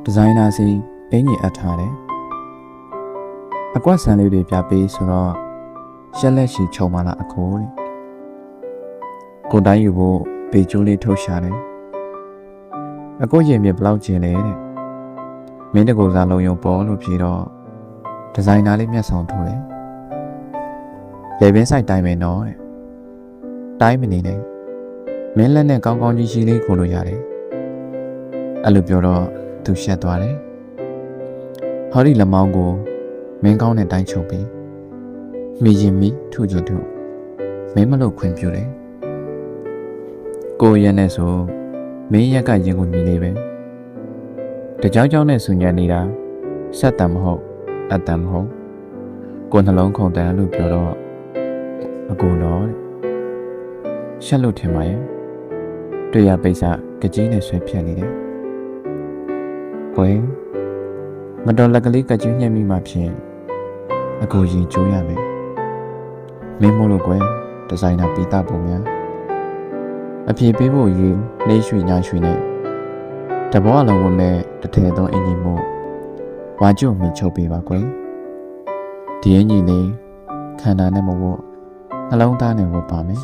ဒီဇိုင်နာစီအင်ကြီးအပ်ထားတယ်အကွက်ဆန်လေးတွေပြပေးဆိုတော့ရှက်လက်ရှိချုံမလာအခိုးတဲ့ကိုတိုင်းယူဖို့ပေကျိုးလေးထုတ်ရှာတယ်အကိုရင်မြဘလောက်ကျင်လဲတဲ့မင်းတကူစားလုံးယုံပေါ်လို့ပြေတော့ဒီဇိုင်နာလေးမျက်ဆောင်ထိုးတယ်လေပင်ဆိုင်တိုင်းပဲနော်တဲ့တိုင်းမနေနဲ့မင်းလက်နဲ့ကောင်းကောင်းကြီးရှိလေးခိုးလို့ရတယ်အဲ့လိုပြောတော့သူရှက်သွားတယ်ဟောဒီလက်မောင်းကိုမင်းကောင်းနဲ့တိုင်းချုပ်ပြီးမိရင်မိထုချင်ထုမင်းမလို့ခွင့်ပြုတယ်ကိုရက်နဲ့ဆိုမင်းရက်ကရင်ကိုညီနေပဲတကြောင်ကြောင်နဲ့ဆူညံနေတာဆက်တံမဟုတ်အတံမဟုတ်ကိုနှလုံးခုန်တန်းလို့ပြောတော့အကူတော့တဲ့ရှက်လို့ထင်ပါရဲ့တွေ့ရပိတ်စကကြီးနဲ့ဆွဲဖြတ်နေတယ်ဘွယ်မတော်လက်ကလေးကကြီးညှက်မိမှဖြင့်အကူရင်ကျိုးရမယ်မင်းမို့လို့ကွယ်ဒီဇိုင်နာပီတာပုံများအပြေပေးဖို့ရေးနှိမ့်ရွှေညာရွှေနဲ့တဘောအလုံးဝမဲ့တထဲသောအင်ကြီးမို့ဝါကျုံမိချုပ်ပေးပါကွယ်ဒီအင်ကြီးလေးခန္ဓာနဲ့မဝတ်နှလုံးသားနဲ့ဝတ်ပါမယ်